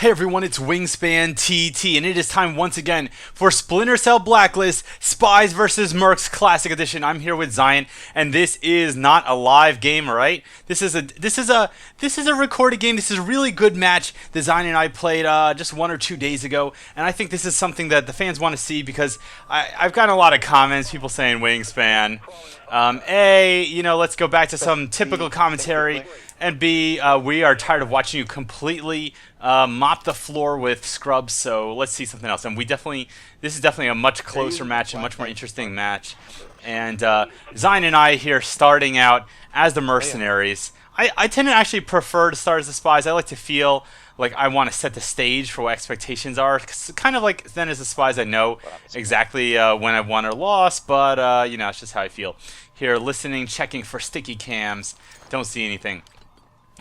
Hey everyone, it's Wingspan TT, and it is time once again for Splinter Cell Blacklist Spies vs. Mercs Classic Edition. I'm here with Zion, and this is not a live game, alright? This is a recorded game. This is a really good match that Zion and I played just 1 or 2 days ago, and I think this is something that the fans want to see because I've gotten a lot of comments, people saying Wingspan. Let's go back to some typical commentary. And B, we are tired of watching you completely mop the floor with scrubs, so let's see something else. And this is definitely a much closer match, a much more interesting match. And Zion and I here starting out as the mercenaries. I tend to actually prefer to start as the spies. I like to feel like I want to set the stage for what expectations are. Kind of like then as the spies, I know exactly when I've won or lost, but it's just how I feel. Here, listening, checking for sticky cams. Don't see anything.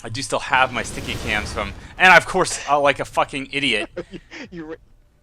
I do still have my sticky cams from, and of course, like a fucking idiot, you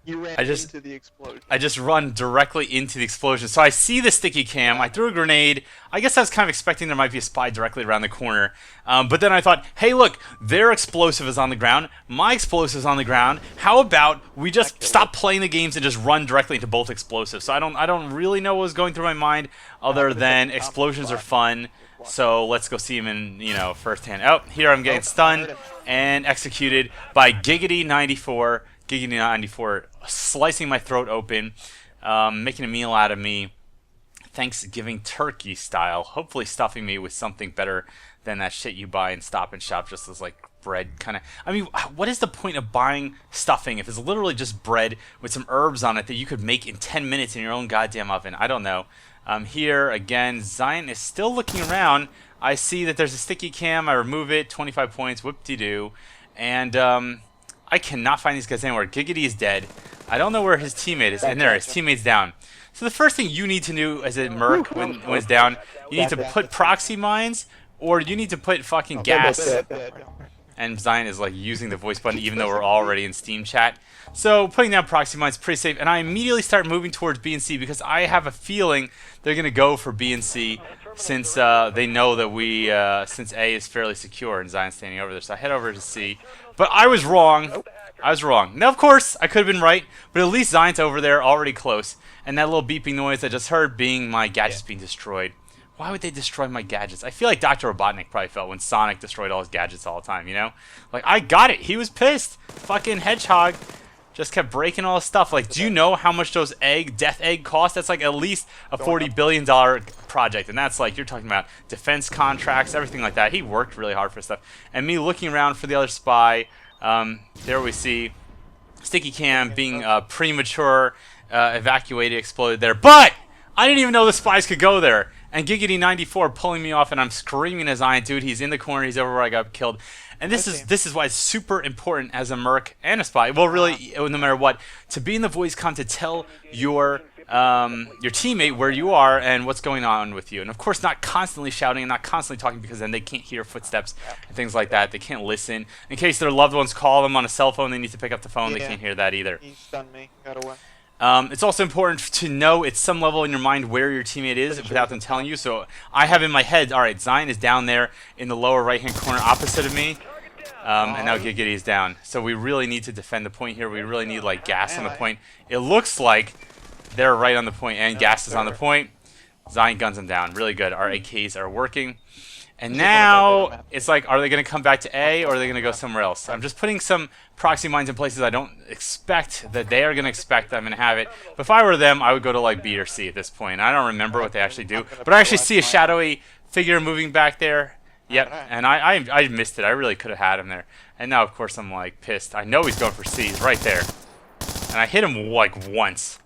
ran into the explosion. I just run directly into the explosion. So I see the sticky cam. I threw a grenade. I guess I was kind of expecting there might be a spy directly around the corner. But then I thought, hey, look, their explosive is on the ground. My explosive is on the ground. How about we just stop playing the games and just run directly into both explosives? So I don't really know what was going through my mind other than explosions are fun. So let's go see him in, firsthand. Oh, here I'm getting stunned and executed by Giggity94. Giggity94 slicing my throat open, making a meal out of me. Thanksgiving turkey style. Hopefully stuffing me with something better than that shit you buy in Stop and Shop, just as like bread kind of. I mean, what is the point of buying stuffing if it's literally just bread with some herbs on it that you could make in 10 minutes in your own goddamn oven? I don't know. Here again, Zion is still looking around. I see that there's a sticky cam. I remove it. 25 points. Whoop-de-doo. And I cannot find these guys anywhere. Giggity is dead. I don't know where his teammate is. And there, his teammate's down. So the first thing you need to do as a merc when it's down, you need to put proxy mines, or you need to put fucking gas. And Zion is like using the voice button even though we're already in Steam chat. So putting down proxy mines is pretty safe. And I immediately start moving towards B and C because I have a feeling they're going to go for B and C since they know that since A is fairly secure and Zion's standing over there. So I head over to C. But I was wrong. I was wrong. Now, of course, I could have been right, but at least Zion's over there, already close. And that little beeping noise I just heard being my gadgets being destroyed. Why would they destroy my gadgets? I feel like Dr. Robotnik probably felt when Sonic destroyed all his gadgets all the time, you know? Like, I got it. He was pissed. Fucking Hedgehog just kept breaking all his stuff. Like, do you know how much those death egg cost? That's like at least a $40 billion project. And that's like, you're talking about defense contracts, everything like that. He worked really hard for stuff. And me looking around for the other spy, there we see Sticky Cam being premature, evacuated, exploded there. But I didn't even know the spies could go there. And Giggity94 pulling me off, and I'm screaming as Zion, dude, he's in the corner, he's over where I got killed. And this is why it's super important as a merc and a spy, well, really, no matter what, to be in the voice com to tell your teammate where you are and what's going on with you. And of course, not constantly shouting and not constantly talking because then they can't hear footsteps and things like that. They can't listen. In case their loved ones call them on a cell phone, they need to pick up the phone. They can't hear that either. He stunned me. Got away. It's also important to know at some level in your mind where your teammate is without them telling you. So I have in my head, all right, Zion is down there in the lower right-hand corner opposite of me. And now Giggity is down. So we really need to defend the point here. We really need like gas on the point. It looks like they're right on the point and gas is on the point. Zion guns them down. Really good. Our AKs are working. And now it's like, are they going to come back to A or are they going to go somewhere else? I'm just putting some proxy mines in places I don't expect that they are going to expect I'm going to have it. But if I were them, I would go to like B or C at this point. I don't remember what they actually do. But I actually see a shadowy figure moving back there. Yep, and I missed it. I really could have had him there. And now, of course, I'm like pissed. I know he's going for C. He's right there. And I hit him like once.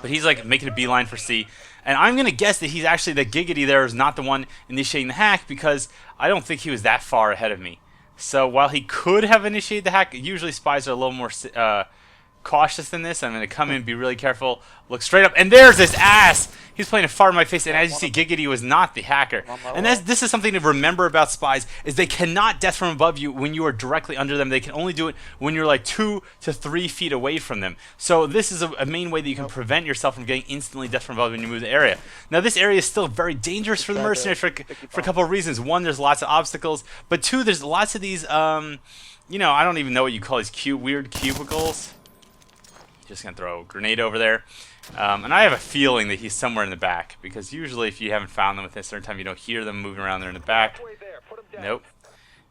But he's like making a beeline for C. And I'm going to guess that he's actually, the Giggity there is not the one initiating the hack because I don't think he was that far ahead of me. So while he could have initiated the hack, usually spies are a little more cautious than this. I'm going to come in, be really careful, look straight up, and there's this ass! He's playing it far in my face, and as you see, Giggity was not the hacker. And this is something to remember about spies, is they cannot death from above you when you are directly under them. They can only do it when you're like 2 to 3 feet away from them. So this is a main way that you can prevent yourself from getting instantly death from above when you move the area. Now this area is still very dangerous for the mercenaries for a couple of reasons. One, there's lots of obstacles, but two, there's lots of these, you know, I don't even know what you call these weird cubicles. Just gonna throw a grenade over there. And I have a feeling that he's somewhere in the back, because usually if you haven't found them within a certain time, you don't hear them moving around there in the back. Nope.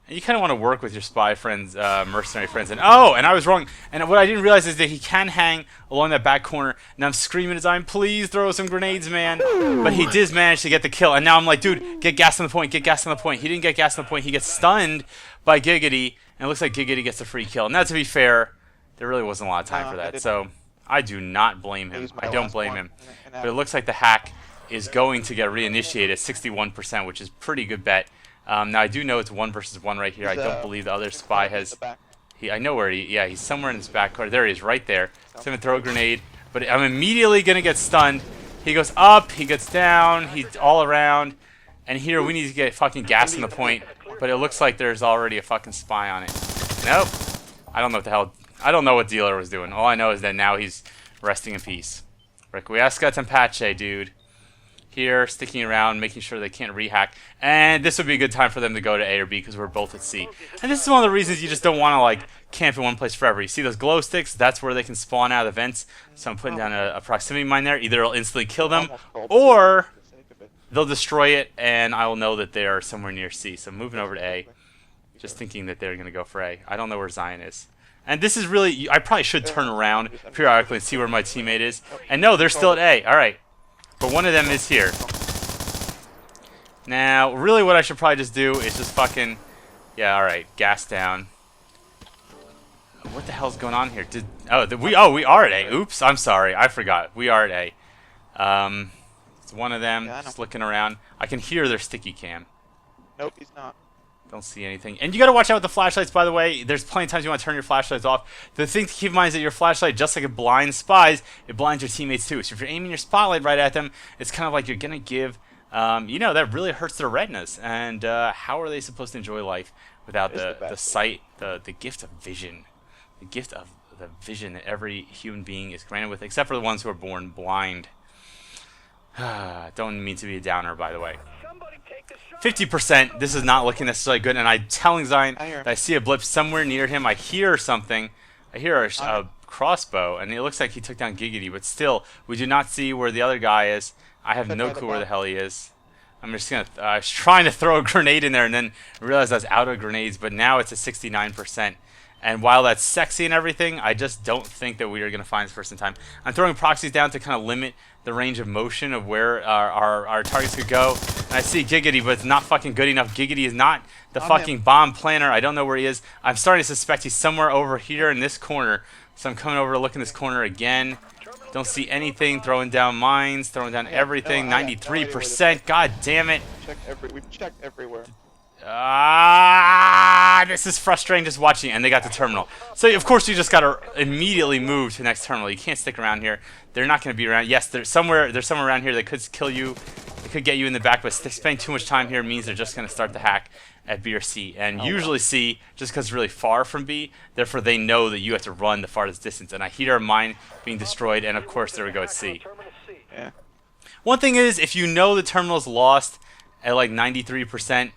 And you kind of want to work with your spy friends, mercenary friends. And oh, and I was wrong. And what I didn't realize is that he can hang along that back corner. And I'm screaming at him, please throw some grenades, man. But he did manage to get the kill. And now I'm like, dude, get gas on the point, get gas on the point. He didn't get gas on the point. He gets stunned by Giggity. And it looks like Giggity gets a free kill. Now, to be fair, there really wasn't a lot of time for that. So I do not blame him. I don't blame him. But it looks like the hack is going to get reinitiated at 61%, which is a pretty good bet. Now I do know it's 1 versus 1 right here. I don't believe the other spy has. I know where yeah, he's somewhere in his back corner. There he is, right there. He's gonna throw a grenade, but I'm immediately gonna get stunned. He goes up, he gets down, he's all around, and here we need to get fucking gas on the point. But it looks like there's already a fucking spy on it. Nope. I don't know what the hell. I don't know what Dealer was doing. All I know is that now he's resting in peace. Requiescat and Pache, dude. Here, sticking around, making sure they can't rehack. And this would be a good time for them to go to A or B, because we're both at C. And this is one of the reasons you just don't want to, like, camp in one place forever. You see those glow sticks? That's where they can spawn out of the vents. So I'm putting down a proximity mine there. Either it'll instantly kill them, or they'll destroy it, and I will know that they are somewhere near C. So I'm moving over to A, just thinking that they're going to go for A. I don't know where Zion is. And this is really, I probably should turn around periodically and see where my teammate is. And no, they're still at A. All right. But one of them is here. Now, really what I should probably just do is just fucking... Yeah, alright. Gas down. What the hell's going on here? We are at A. Oops, I'm sorry. I forgot. We are at A. It's one of them just looking around. I can hear their sticky cam. Nope, he's not. Don't see anything. And you gotta watch out with the flashlights, by the way. There's plenty of times you want to turn your flashlights off. The thing to keep in mind is that your flashlight, just like it blinds spies, it blinds your teammates too. So if you're aiming your spotlight right at them, it's kind of like you're gonna give, you know, that really hurts their retinas. And how are they supposed to enjoy life without the sight, the gift of vision, the gift of the vision that every human being is granted with, except for the ones who are born blind. Don't mean to be a downer, by the way. 50%, this is not looking necessarily good, and I'm telling Zion that I see a blip somewhere near him. I hear something. I hear a crossbow, and it looks like he took down Giggity, but still, we do not see where the other guy is. I have no clue where the hell he is. I'm just gonna, I was trying to throw a grenade in there, and then realized I was out of grenades, but now it's at 69%. And while that's sexy and everything, I just don't think that we are going to find this person in time. I'm throwing proxies down to kind of limit the range of motion of where our targets could go. And I see Giggity, but it's not fucking good enough. Giggity is not the fucking bomb planner. I don't know where he is. I'm starting to suspect he's somewhere over here in this corner. So I'm coming over to look in this corner again. Don't see anything. Throwing down mines, throwing down everything. 93%. God damn it. We've checked everywhere. This is frustrating just watching, and they got the terminal. So of course you just gotta immediately move to the next terminal. You can't stick around here. They're not gonna be around. Yes, they're somewhere around here that could kill you. They could get you in the back, but spending too much time here means they're just gonna start the hack at B or C. And usually C, just because it's really far from B, therefore they know that you have to run the farthest distance. And I hear a mine being destroyed, and of course there we go at C. Yeah. One thing is, if you know the terminal's lost at like 93%,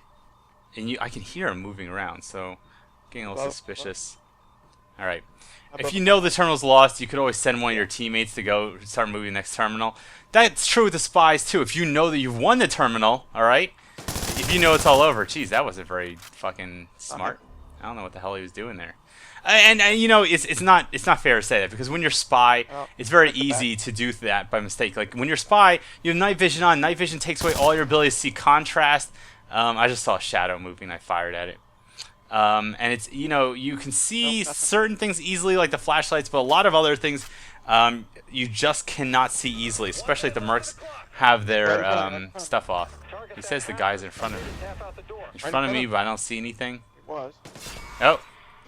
and I can hear him moving around, so getting a little suspicious. All right. If you know the terminal's lost, you could always send one of your teammates to go start moving the next terminal. That's true with the spies, too. If you know that you've won the terminal, all right? If you know it's all over. Geez, that wasn't very fucking smart. I don't know what the hell he was doing there. And you know, it's not fair to say that, because when you're spy, it's very easy to do that by mistake. Like, when you're spy, you have night vision on. Night vision takes away all your ability to see contrast. I just saw a shadow moving. I fired at it. And it's, you know, you can see certain things easily, like the flashlights, but a lot of other things you just cannot see easily, especially if the mercs have their stuff off. He says the guy's in front of me. But I don't see anything. Oh,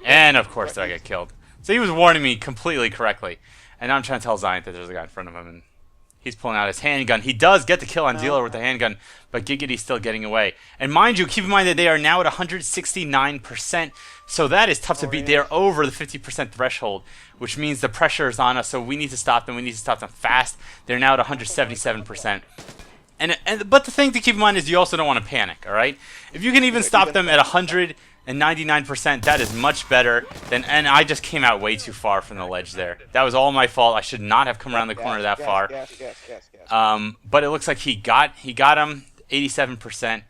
and of course I get killed. So he was warning me completely correctly. And now I'm trying to tell Zion that there's a guy in front of him, and He's pulling out his handgun. He does get the kill on Dealer with the handgun, but Giggity's still getting away. And mind you, keep in mind that they are now at 169%, so that is tough to beat. They are over the 50% threshold, which means the pressure is on us, so we need to stop them. We need to stop them fast. They're now at 177%. But the thing to keep in mind is you also don't want to panic, all right? If you can even stop them at 199%, that is much better than... And I just came out way too far from the ledge there. That was all my fault. I should not have come around the corner that far. But it looks like he got him 87%.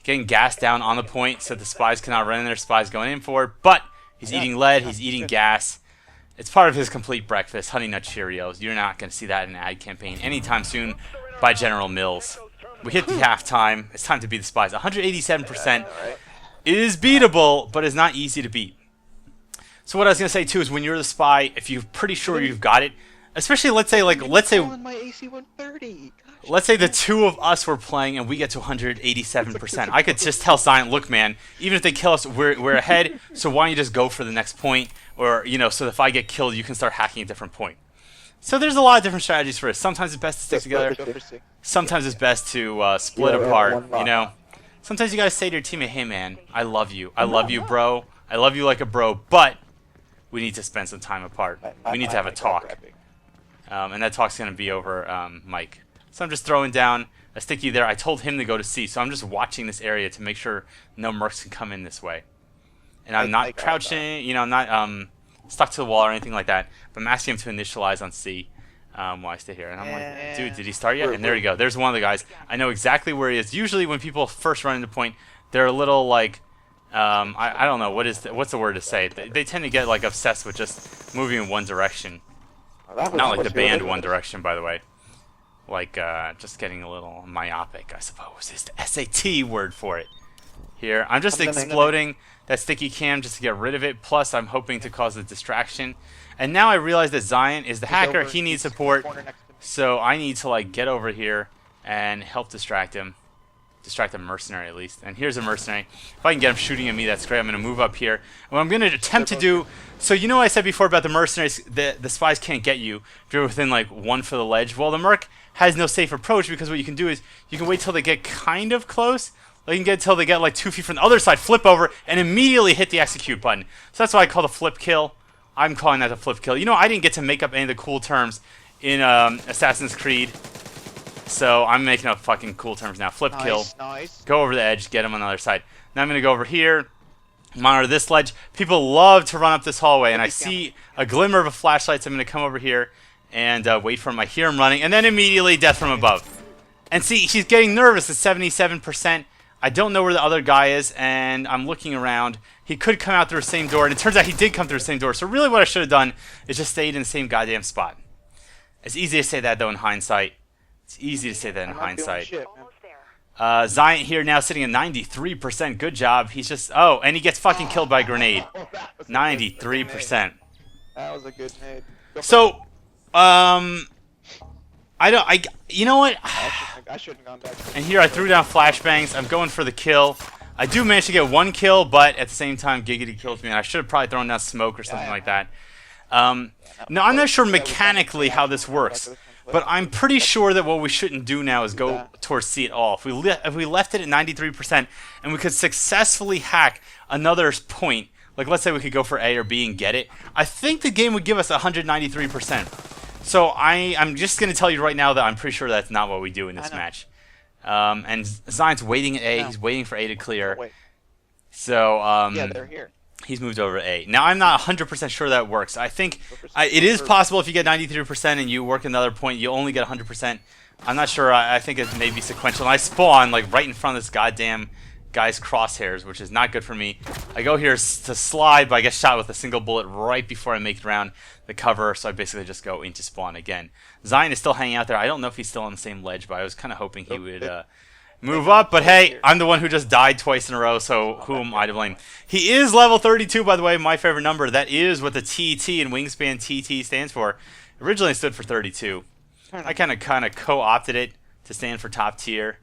Getting gas down on the point so the spies cannot run in there. Spies going in for it. But he's eating lead. He's eating gas. It's part of his complete breakfast. Honey Nut Cheerios. You're not going to see that in an ad campaign anytime soon by General Mills. We hit the halftime. It's time to beat the spies. 187% is beatable, but is not easy to beat. So what I was going to say too is when you're the spy, if you're pretty sure you've got it, especially let's say the two of us were playing and we get to 187%. I could just tell Zion, look man, even if they kill us, we're ahead, so why don't you just go for the next point? Or, you know, so if I get killed, you can start hacking a different point. So there's a lot of different strategies for it. Sometimes it's best to stick together. Sometimes it's best to split apart, you know. Sometimes you gotta say to your teammate, hey man, I love you. I love you, bro. I love you like a bro, but we need to spend some time apart. We need to have a talk. And that talk's gonna be over Mike. So I'm just throwing down a sticky there. I told him to go to C, so I'm just watching this area to make sure no mercs can come in this way. And I'm not crouching, you know, I'm not stuck to the wall or anything like that. But I'm asking him to initialize on C while I stay here. And I'm like, dude, did he start yet? And there you go. There's one of the guys. I know exactly where he is. Usually when people first run into point, they're a little like, I don't know, what's the word to say? They tend to get like obsessed with just moving in one direction. Not like the band One Direction, by the way. Like just getting a little myopic, I suppose, is the SAT word for it. Here, I'm just exploding that sticky cam just to get rid of it. Plus, I'm hoping to cause a distraction. And now I realize that Zion is the hacker. He needs support. So I need to like get over here and help distract him. Distract a mercenary at least. And here's a mercenary. If I can get him shooting at me, that's great. I'm going to move up here. And what I'm going to attempt to do... So you know what I said before about the mercenaries, the spies can't get you if you're within like one foot of the ledge. Well, the merc has no safe approach because what you can do is you can wait till they get kind of close. Like you can get till they get like 2 feet from the other side, flip over, and immediately hit the execute button. So that's why I call the flip kill. I'm calling that a flip kill. You know, I didn't get to make up any of the cool terms in Assassin's Creed. So I'm making up fucking cool terms now. Flip kill. Go over the edge, get him on the other side. Now I'm going to go over here, monitor this ledge. People love to run up this hallway, and I see a glimmer of a flashlight, so I'm going to come over here and wait for him. I hear him running, and then immediately death from above. And see, he's getting nervous at 77%. I don't know where the other guy is, and I'm looking around. He could come out through the same door, and it turns out he did come through the same door. So really what I should have done is just stayed in the same goddamn spot. It's easy to say that, though, in hindsight. It's easy to say that in hindsight. Zion here now sitting at 93%. Good job. He's just... Oh, and he gets fucking killed by a grenade. 93%. That was a good nade. So, you know what? I shouldn't have gone back. And here I threw down flashbangs. I'm going for the kill. I do manage to get one kill, but at the same time, Giggity kills me. And I should have probably thrown down smoke or something like that. Now, I'm not sure mechanically how this works, but I'm pretty sure that what we shouldn't do now is go towards C at all. If we left it at 93% and we could successfully hack another point, like let's say we could go for A or B and get it, I think the game would give us 193%. So I'm just going to tell you right now that I'm pretty sure that's not what we do in this match. And Zion's waiting at A. He's waiting for A to clear. So yeah, they're here. He's moved over to A. Now, I'm not 100% sure that works. I think it is possible if you get 93% and you work another point, you only get 100%. I'm not sure. I think it may be sequential. And I spawn like right in front of this goddamn guy's crosshairs, which is not good for me. I go here to slide, but I get shot with a single bullet right before I make it around the cover, so I basically just go into spawn again. Zion is still hanging out there. I don't know if he's still on the same ledge, but I was kind of hoping he would move up. But hey, I'm the one who just died twice in a row, so who am I to blame? He is level 32, by the way, my favorite number. That is what the TT in Wingspan TT stands for. Originally it stood for 32. I kind of co-opted it to stand for top tier.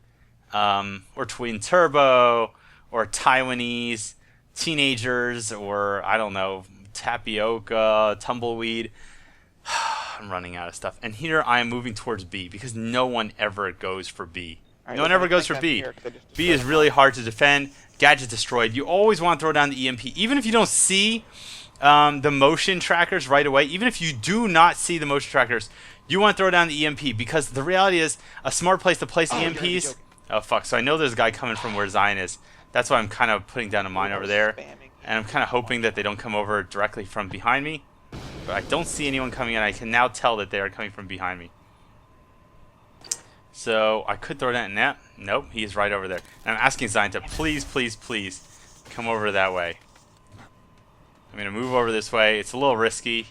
Or twin turbo, or Taiwanese teenagers, or I don't know, tapioca, tumbleweed. I'm running out of stuff. And here I am moving towards B because no one ever goes for B. Alright, No one I ever goes think for I'm B. here 'cause I just B is destroyed really hard to defend. Gadget destroyed. You always want to throw down the EMP. Even if you don't see the motion trackers right away, even if you do not see the motion trackers, you want to throw down the EMP because the reality is a smart place to place EMPs. Oh, fuck. So I know there's a guy coming from where Zion is. That's why I'm kind of putting down a mine over there. And I'm kind of hoping that they don't come over directly from behind me. But I don't see anyone coming in. I can now tell that they are coming from behind me. So I could throw that in that. Nope, he's right over there. And I'm asking Zion to please, please, please come over that way. I'm going to move over this way. It's a little risky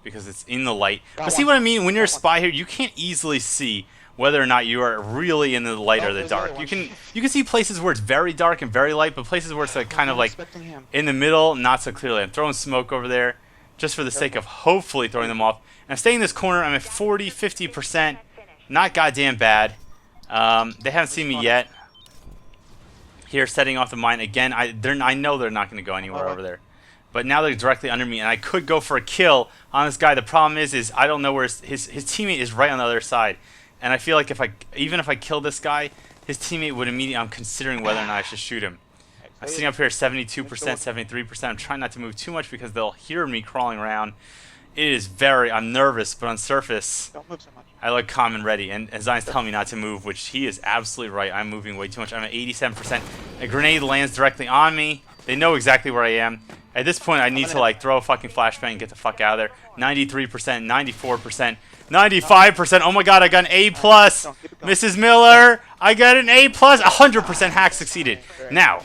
because it's in the light. But see what I mean? When you're a spy here, you can't easily see whether or not you are really in the light or the dark. You can see places where it's very dark and very light, but places where it's like kind of like in the middle, not so clearly. I'm throwing smoke over there just for the sake of hopefully throwing them off. And I'm staying in this corner. I'm at 40, 50%. Not goddamn bad. They haven't seen me yet. Here, setting off the mine again. I know they're not going to go anywhere over there. But now they're directly under me, and I could go for a kill on this guy. The problem is I don't know where his teammate is right on the other side. And I feel like even if I kill this guy, his teammate would immediately. I'm considering whether or not I should shoot him. I'm sitting up here 72%, 73%. I'm trying not to move too much because they'll hear me crawling around. I'm nervous, but on surface, Don't move so much. I look calm and ready. And Zion's telling me not to move, which he is absolutely right. I'm moving way too much. I'm at 87%. A grenade lands directly on me. They know exactly where I am. At this point, I need to like throw a fucking flashbang and get the fuck out of there. 93%, 94%, 95%. Oh my god, I got an A+. Mrs. Miller, I got an A+. 100% hack succeeded. Now,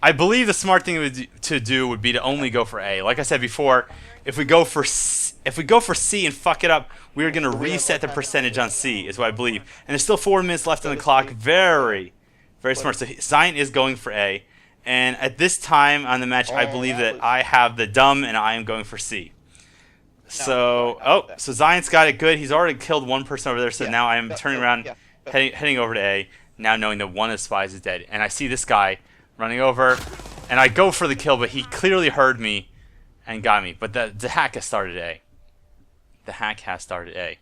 I believe the smart thing to do would be to only go for A. Like I said before, if we go for C and fuck it up, we're going to reset the percentage on C, is what I believe. And there's still 4 minutes left on the clock. Very, very smart. So Zion is going for A. And at this time on the match, I believe that I have the dumb and I am going for C. So, so Zion's got it good. He's already killed one person over there. So now I am turning around, heading over to A, now knowing that one of the spies is dead. And I see this guy running over, and I go for the kill, but he clearly heard me and got me. But the hack has started A. The hack has started A.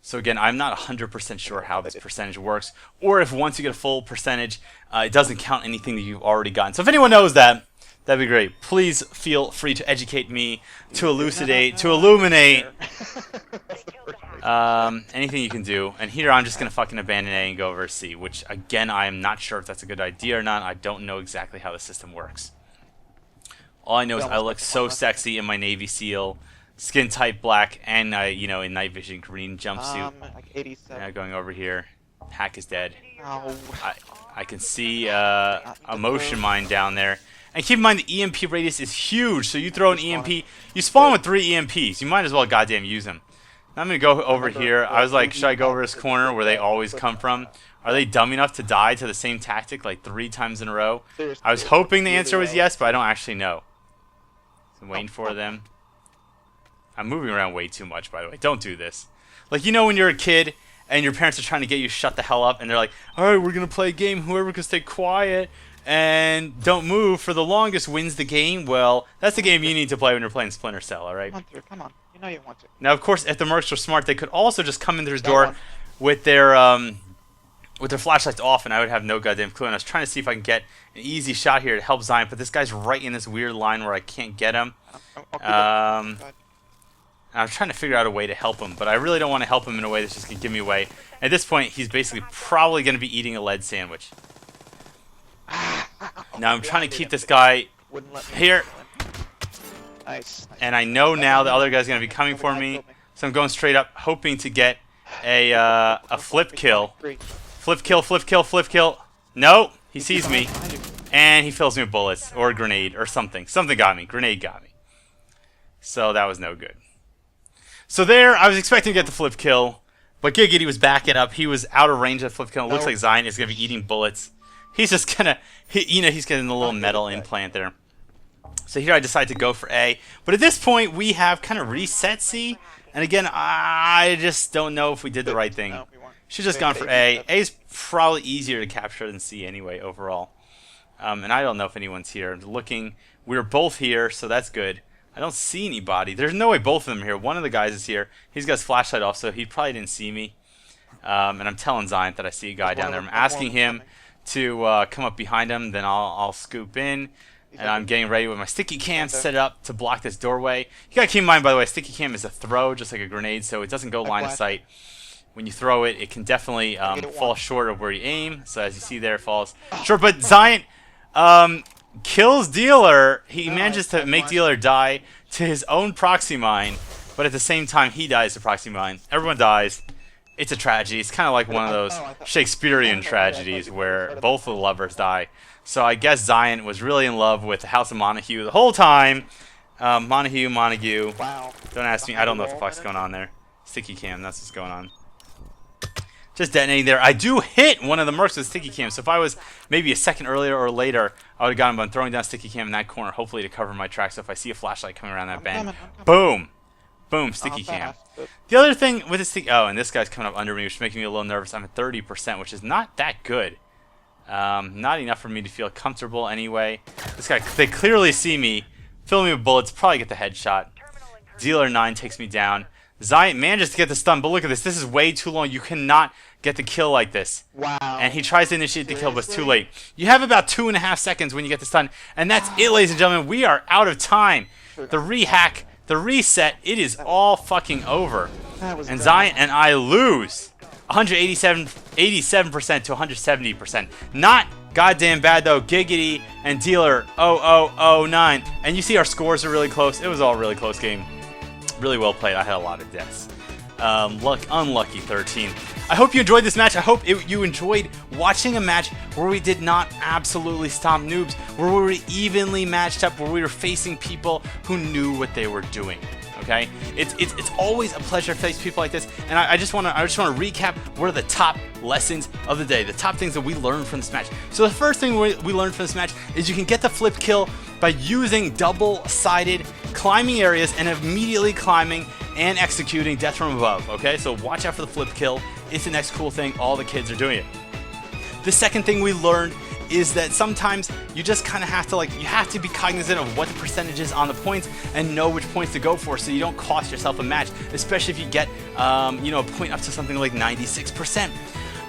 So again, I'm not 100% sure how this percentage works, or if once you get a full percentage, it doesn't count anything that you've already gotten. So if anyone knows that, that'd be great. Please feel free to educate me, to elucidate, to illuminate anything you can do. And here I'm just going to fucking abandon A and go over C, which again, I am not sure if that's a good idea or not. I don't know exactly how the system works. All I know is I look so sexy in my Navy SEAL skin type black and in night vision green jumpsuit. Like 87. Going over here. Hack is dead. Oh. I can see a motion mine down there. And keep in mind the EMP radius is huge, so you throw an EMP, you spawn with 3 EMPs. You might as well goddamn use them. Now I'm gonna go over here. I was like, should I go over this corner where they always come from? Are they dumb enough to die to the same tactic like 3 times in a row? I was hoping the answer was yes, but I don't actually know. So I'm waiting for them. I'm moving around way too much, by the way. Don't do this. Like, when you're a kid and your parents are trying to get you shut the hell up, and they're like, alright, we're going to play a game. Whoever can stay quiet and don't move for the longest wins the game. Well, that's the game you need to play when you're playing Splinter Cell, alright? Come on. You know you want to. Now, of course, if the mercs were smart, they could also just come in through this door with their flashlights off, and I would have no goddamn clue. And I was trying to see if I can get an easy shot here to help Zion, but this guy's right in this weird line where I can't get him. I'm trying to figure out a way to help him, but I really don't want to help him in a way that's just going to give me away. At this point, he's basically probably going to be eating a lead sandwich. Now I'm trying to keep this guy here. Nice. And I know now the other guy's going to be coming for me, so I'm going straight up, hoping to get a flip kill. Flip kill, flip kill, flip kill. No, he sees me, and he fills me with bullets, or a grenade, or something. Something got me. Grenade got me. So that was no good. So there, I was expecting to get the flip kill, but Giggity was backing up. He was out of range of the flip kill. It looks like Zion is going to be eating bullets. He's just going to, he's getting a little metal implant there. So here I decide to go for A. But at this point, we have kind of reset C. And again, I just don't know if we did the right thing. Should just gone for A. A is probably easier to capture than C anyway, overall. And I don't know if anyone's here. Looking, we're both here, so that's good. I don't see anybody. There's no way both of them are here. One of the guys is here. He's got his flashlight off, so he probably didn't see me. And I'm telling Zion that I see a guy down there. I'm asking him to come up behind him. Then I'll scoop in. And I'm getting ready with my sticky cam set up to block this doorway. You gotta keep in mind, by the way, sticky cam is a throw, just like a grenade, so it doesn't go line of sight. When you throw it, it can definitely fall short of where you aim. So as you see there, it falls short. But Zion kills Dealer. He manages to make Dealer die to his own proxy mine, but at the same time, he dies to proxy mine. Everyone dies. It's a tragedy. It's kind of like one of those Shakespearean tragedies where both of the lovers die. So I guess Zion was really in love with the House of Montague the whole time. Montague. Wow. Don't ask me. I don't know what the fuck's going on there. Sticky cam. That's what's going on. Just detonating there. I do hit one of the mercs with sticky cam. So if I was maybe a second earlier or later, I would have gotten him. But I'm throwing down sticky cam in that corner, hopefully to cover my tracks. So if I see a flashlight coming around that bend, boom. Boom, sticky cam. The other thing with the sticky... Oh, and this guy's coming up under me, which is making me a little nervous. I'm at 30%, which is not that good. Not enough for me to feel comfortable anyway. This guy, they clearly see me. Fill me with bullets, probably get the headshot. Dealer 9 takes me down. Zion manages to get the stun, but look at this. This is way too long. You cannot get the kill like this. Wow. And he tries to initiate the kill, but it's too late. You have about 2.5 seconds when you get the stun. And that's it, ladies and gentlemen. We are out of time. The rehack... The reset, it is all fucking over. And Zion and I lose 87% to 170%. Not goddamn bad though. Giggity and Dealer 0009. And you see our scores are really close. It was all a really close game. Really well played. I had a lot of deaths. Unlucky 13. I hope you enjoyed this match. I hope you enjoyed watching a match where we did not absolutely stomp noobs, where we were evenly matched up, where we were facing people who knew what they were doing. Okay, it's always a pleasure to face people like this, and I just want to recap what are the top lessons of the day, the top things that we learned from this match. So the first thing we learned from this match is you can get the flip kill by using double-sided climbing areas and immediately climbing and executing death from above. Okay, so watch out for the flip kill. It's the next cool thing. All the kids are doing it. The second thing we learned is that sometimes you just kind of have to you have to be cognizant of what the percentage is on the points and know which points to go for so you don't cost yourself a match, especially if you get a point up to something like 96%.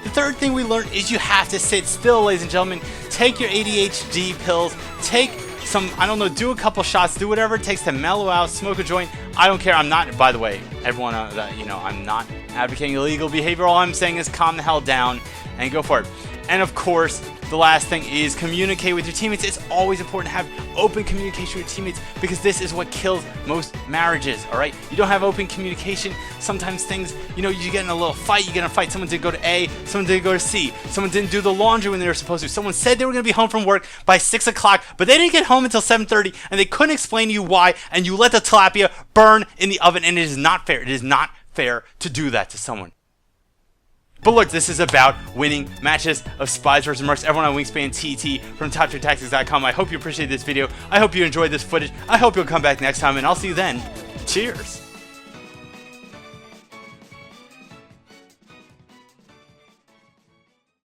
The third thing we learned is you have to sit still, ladies and gentlemen. Take your ADHD pills, take some, I don't know, do a couple shots, do whatever it takes to mellow out, smoke a joint. I don't care. I'm not, by the way, everyone, I'm not advocating illegal behavior. All I'm saying is calm the hell down and go for it. And of course, the last thing is communicate with your teammates. It's always important to have open communication with your teammates because this is what kills most marriages, all right? You don't have open communication. Sometimes things, you get in a little fight, you get in a fight, someone did go to A, someone did go to C, someone didn't do the laundry when they were supposed to, someone said they were going to be home from work by 6 o'clock, but they didn't get home until 7:30, and they couldn't explain to you why, and you let the tilapia burn in the oven, and it is not fair. It is not fair to do that to someone. But look, this is about winning matches of Spies vs. Mercs. Everyone on Wingspan TT from TopTierTactics.com. I hope you appreciated this video. I hope you enjoyed this footage. I hope you'll come back next time, and I'll see you then. Cheers.